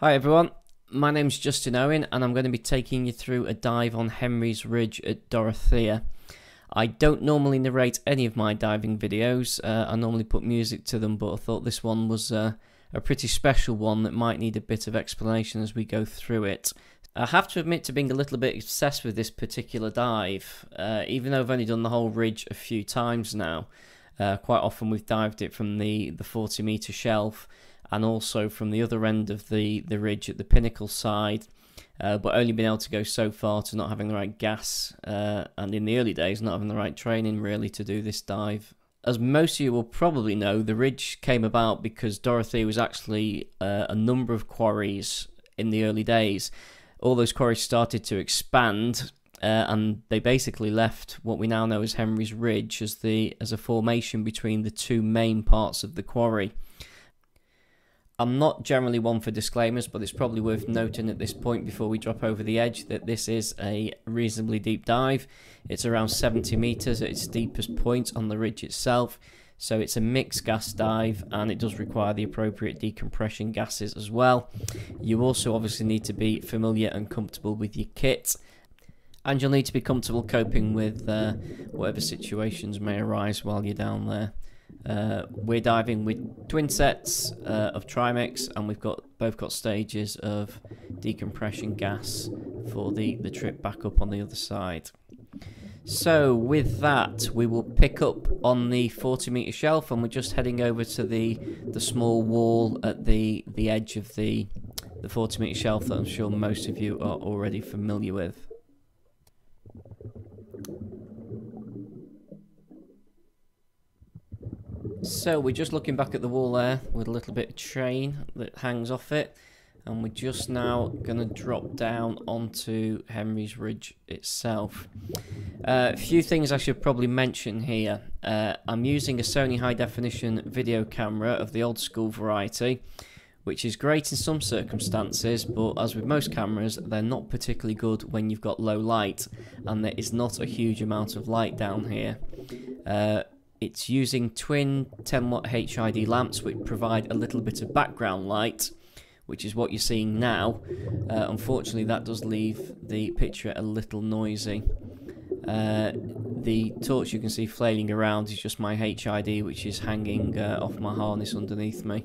Hi everyone, my name's Justin Owen and I'm going to be taking you through a dive on Henry's Ridge at Dorothea. I don't normally narrate any of my diving videos, I normally put music to them, but I thought this one was a pretty special one that might need a bit of explanation as we go through it. I have to admit to being a little bit obsessed with this particular dive, even though I've only done the whole ridge a few times now. Quite often we've dived it from the 40 metre shelf and also from the other end of the ridge at the Pinnacles side, but only been able to go so far to not having the right gas, and in the early days not having the right training really to do this dive. As most of you will probably know, the ridge came about because Dorothea was actually a number of quarries in the early days. All those quarries started to expand, and they basically left what we now know as Henry's Ridge as a formation between the two main parts of the quarry. I'm not generally one for disclaimers, but it's probably worth noting at this point before we drop over the edge that this is a reasonably deep dive. It's around 70 metres at its deepest point on the ridge itself, so it's a mixed gas dive and it does require the appropriate decompression gases as well. You also obviously need to be familiar and comfortable with your kit, and you'll need to be comfortable coping with whatever situations may arise while you're down there. We're diving with twin sets of Trimix, and we've both got stages of decompression gas for the trip back up on the other side. So with that, we will pick up on the 40 metre shelf, and we're just heading over to the small wall at the edge of the 40 metre shelf that I'm sure most of you are already familiar with. So we're just looking back at the wall there with a little bit of chain that hangs off it, and we're just now going to drop down onto Henry's Ridge itself. A few things I should probably mention here. I'm using a Sony high definition video camera of the old school variety, which is great in some circumstances, but as with most cameras, they're not particularly good when you've got low light, and there is not a huge amount of light down here. It's using twin 10-watt HID lamps which provide a little bit of background light, which is what you're seeing now. Unfortunately, that does leave the picture a little noisy. The torch you can see flailing around is just my HID, which is hanging off my harness underneath me.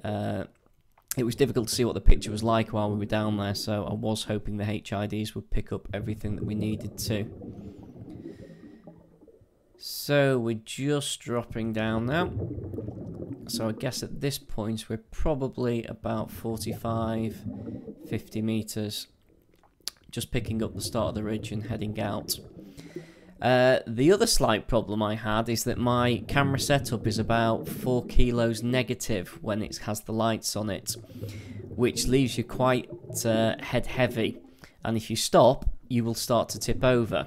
It was difficult to see what the picture was like while we were down there, so I was hoping the HIDs would pick up everything that we needed to. So we're just dropping down now. So I guess at this point we're probably about 45-50 metres, just picking up the start of the ridge and heading out. The other slight problem I had is that my camera setup is about 4 kilos negative when it has the lights on it, which leaves you quite head heavy, and if you stop you will start to tip over.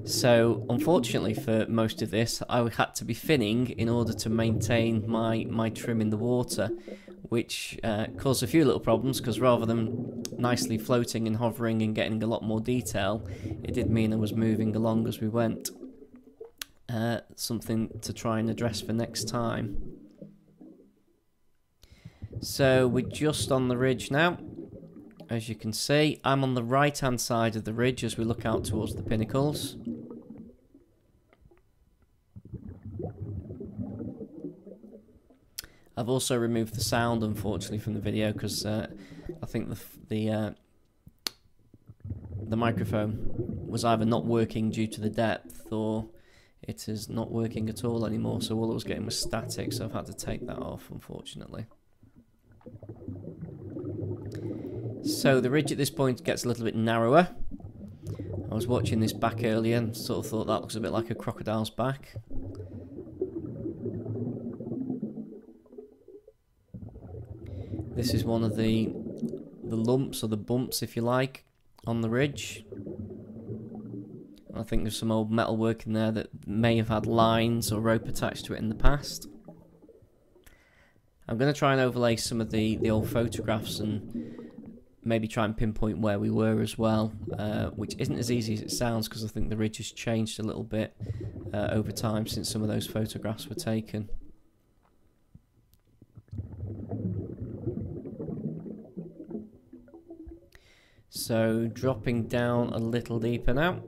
So unfortunately for most of this I had to be finning in order to maintain my trim in the water, which caused a few little problems because rather than nicely floating and hovering and getting a lot more detail, it did mean I was moving along as we went. Something to try and address for next time. So we're just on the ridge now. As you can see, I'm on the right hand side of the ridge as we look out towards the Pinnacles. I've also removed the sound, unfortunately, from the video because I think the microphone was either not working due to the depth, or it is not working at all anymore, so all I was getting was static, so I've had to take that off, unfortunately. So the ridge at this point gets a little bit narrower. I was watching this back earlier and sort of thought that looks a bit like a crocodile's back. This is one of the lumps, or the bumps if you like, on the ridge. I think there's some old metal work in there that may have had lines or rope attached to it in the past. I'm going to try and overlay some of the old photographs and maybe try and pinpoint where we were as well, which isn't as easy as it sounds because I think the ridge has changed a little bit over time since some of those photographs were taken. So dropping down a little deeper now.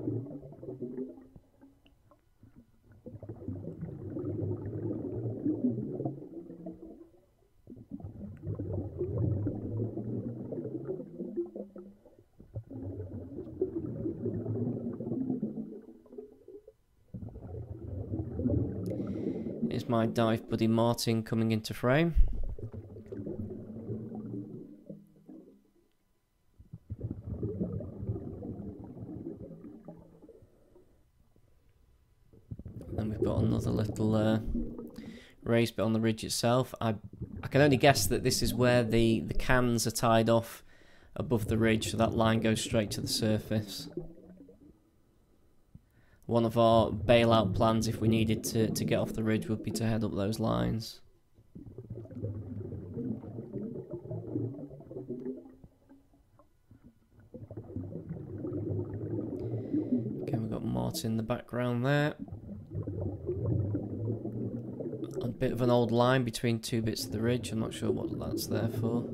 Here's my dive buddy Martin coming into frame. Then we've got another little raised bit on the ridge itself. I can only guess that this is where the cans are tied off above the ridge, so that line goes straight to the surface. One of our bailout plans, if we needed to get off the ridge, would be to head up those lines. Okay, we've got Martin in the background there. A bit of an old line between two bits of the ridge. I'm not sure what that's there for.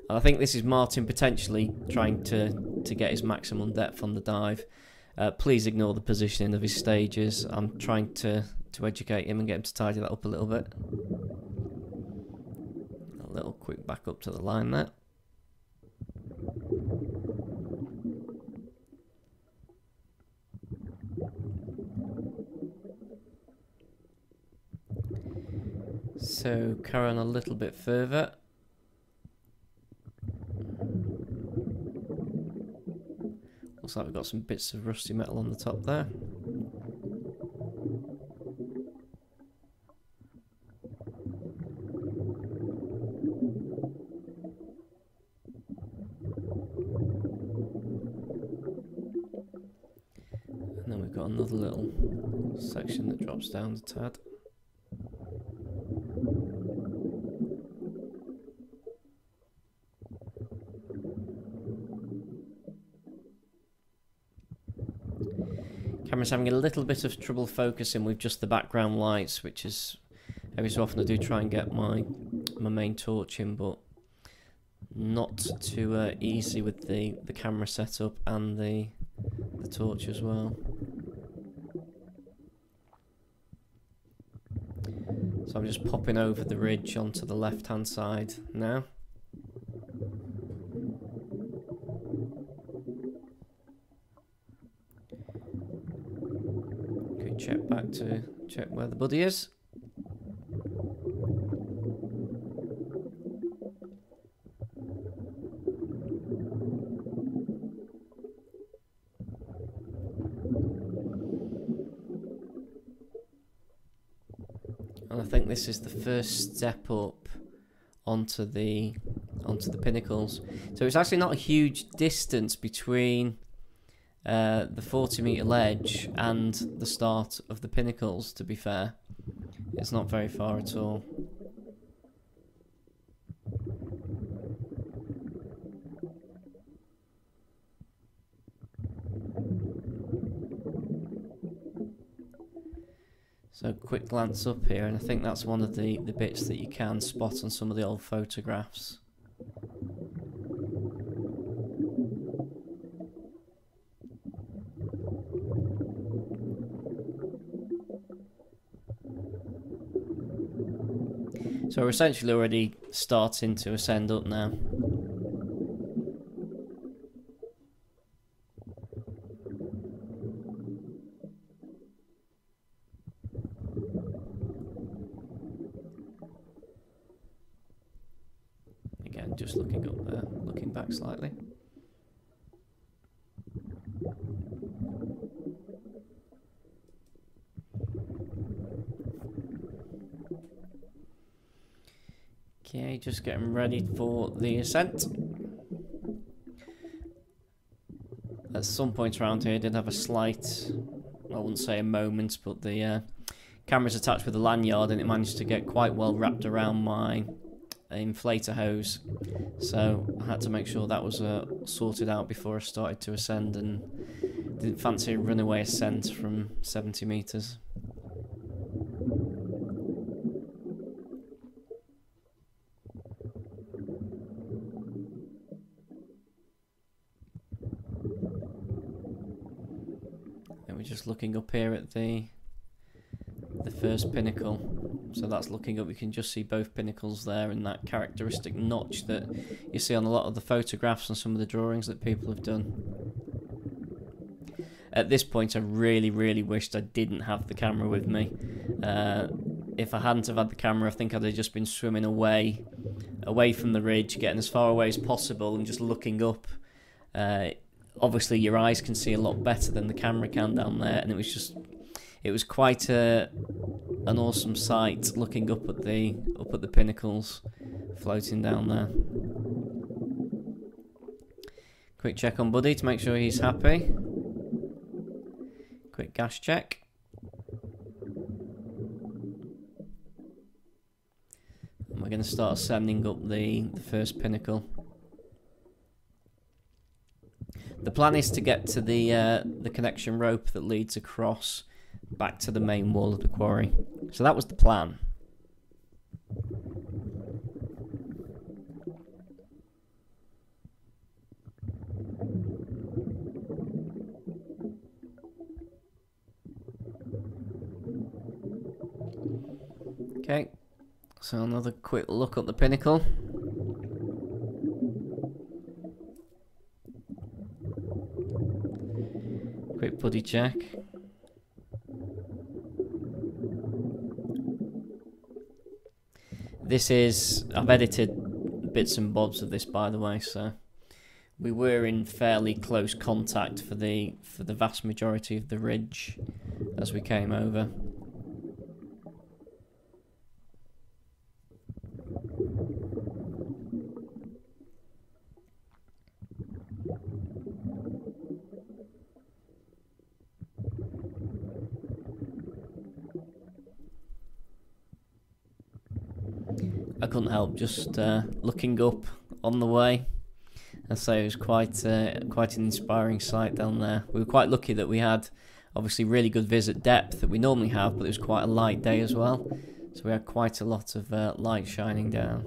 And I think this is Martin potentially trying to get his maximum depth on the dive. Please ignore the positioning of his stages. I'm trying to educate him and get him to tidy that up a little bit. A little quick back up to the line there. So carry on a little bit further. Looks like we've got some bits of rusty metal on the top there. And then we've got another little section that drops down a tad. Camera's having a little bit of trouble focusing with just the background lights, which is every so often I do try and get my main torch in, but not too easy with the camera setup and the torch as well. So I'm just popping over the ridge onto the left hand side now. Check back to check where the buddy is. And I think this is the first step up onto the pinnacles. So it's actually not a huge distance between the 40-metre ledge and the start of the pinnacles, to be fair. It's not very far at all. So quick glance up here, and I think that's one of the bits that you can spot on some of the old photographs. So we're essentially already starting to ascend up now. Again, just looking up there, looking back slightly. Okay, just getting ready for the ascent. At some point around here I did have a slight, I wouldn't say a moment, but the camera's attached with a lanyard and it managed to get quite well wrapped around my inflator hose. So I had to make sure that was sorted out before I started to ascend, and didn't fancy a runaway ascent from 70 metres. we're just looking up here at the first pinnacle. So that's looking up, we can just see both pinnacles there, and that characteristic notch that you see on a lot of the photographs and some of the drawings that people have done. At this point I really wished I didn't have the camera with me. If I hadn't have had the camera, I think I'd have just been swimming away from the ridge, getting as far away as possible and just looking up. Obviously your eyes can see a lot better than the camera can down there, and it was quite an awesome sight looking up at the pinnacles floating down there. Quick check on Buddy to make sure he's happy. Quick gas check. And we're going to start ascending up the first pinnacle. The plan is to get to the connection rope that leads across back to the main wall of the quarry. So that was the plan. Okay, so another quick look at the pinnacle. Quick buddy check. I've edited bits and bobs of this, by the way, so we were in fairly close contact for the vast majority of the ridge as we came over. I couldn't help just looking up on the way. I say it was quite an inspiring sight down there. We were quite lucky that we had obviously really good visit depth that we normally have, but it was quite a light day as well, so we had quite a lot of light shining down.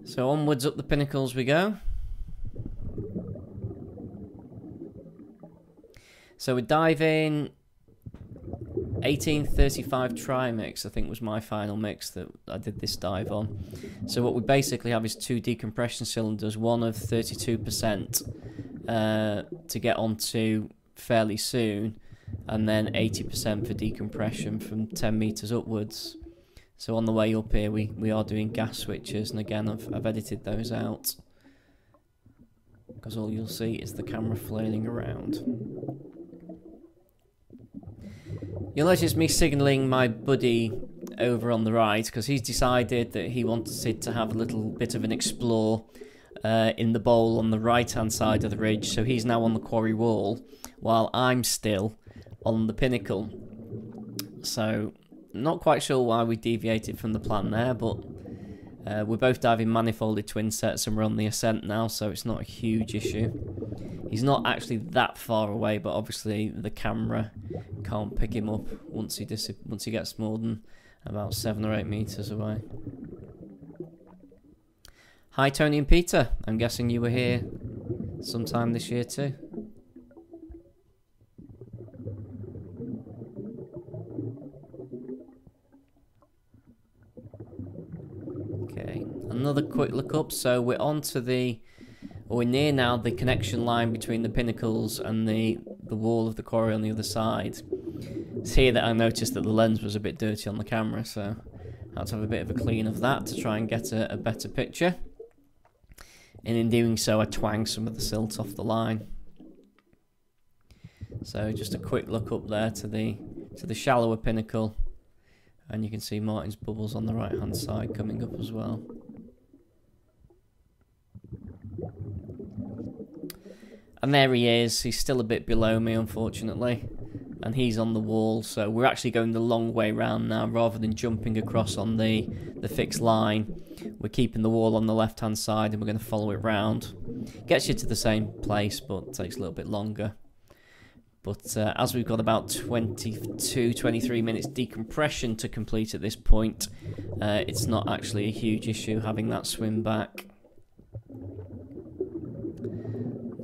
So onwards up the pinnacles we go. So we dive in 1835 trimix, I think was my final mix that I did this dive on. So what we basically have is two decompression cylinders, one of 32% to get onto fairly soon, and then 80% for decompression from 10 meters upwards. So on the way up here we are doing gas switches, and again I've edited those out because all you'll see is the camera flailing around. You'll notice me signalling my buddy over on the right because he's decided that he wanted to have a little bit of an explore in the bowl on the right hand side of the ridge, so he's now on the quarry wall while I'm still on the pinnacle. So not quite sure why we deviated from the plan there, but we're both diving manifolded twin sets and we're on the ascent now, so it's not a huge issue. He's not actually that far away, but obviously the camera can't pick him up once he gets more than about 7 or 8 meters away. Hi Tony and Peter, I'm guessing you were here sometime this year too. Okay, another quick look up. So we're we're near now the connection line between the pinnacles and the wall of the quarry on the other side. It's here that I noticed that the lens was a bit dirty on the camera, so I had to have a bit of a clean of that to try and get a better picture. And in doing so I twanged some of the silt off the line. So just a quick look up there to the shallower pinnacle, and you can see Martin's bubbles on the right hand side coming up as well. And there he is. He's still a bit below me, unfortunately, and he's on the wall, so we're actually going the long way round now rather than jumping across on the fixed line. We're keeping the wall on the left hand side and we're going to follow it round. Gets you to the same place but takes a little bit longer. But as we've got about 22-23 minutes decompression to complete at this point, it's not actually a huge issue having that swim back.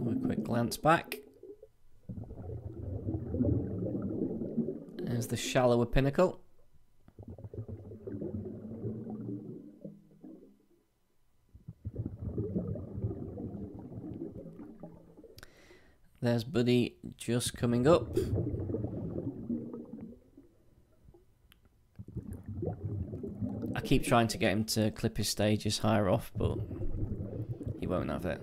A quick glance back. There's the shallower pinnacle. There's Buddy just coming up. I keep trying to get him to clip his stages higher off, but he won't have it.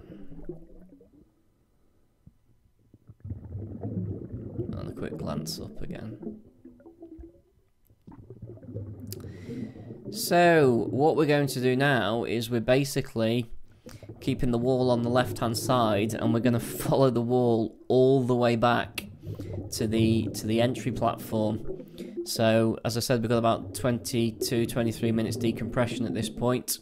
And a quick glance up again. So, what we're going to do now is we're basically keeping the wall on the left hand side, and we're going to follow the wall all the way back to the entry platform. So as I said, we've got about 22-23 minutes decompression at this point.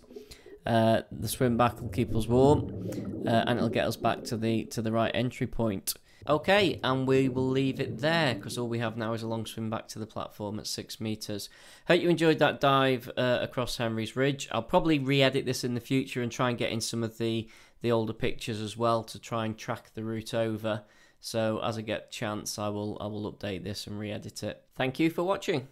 The swim back will keep us warm, and it'll get us back to the right entry point. Okay, and we will leave it there because all we have now is a long swim back to the platform at 6 meters. Hope you enjoyed that dive across Henry's Ridge. I'll probably re-edit this in the future and try and get in some of the older pictures as well to try and track the route over. So as I get a chance, I will update this and re-edit it. Thank you for watching.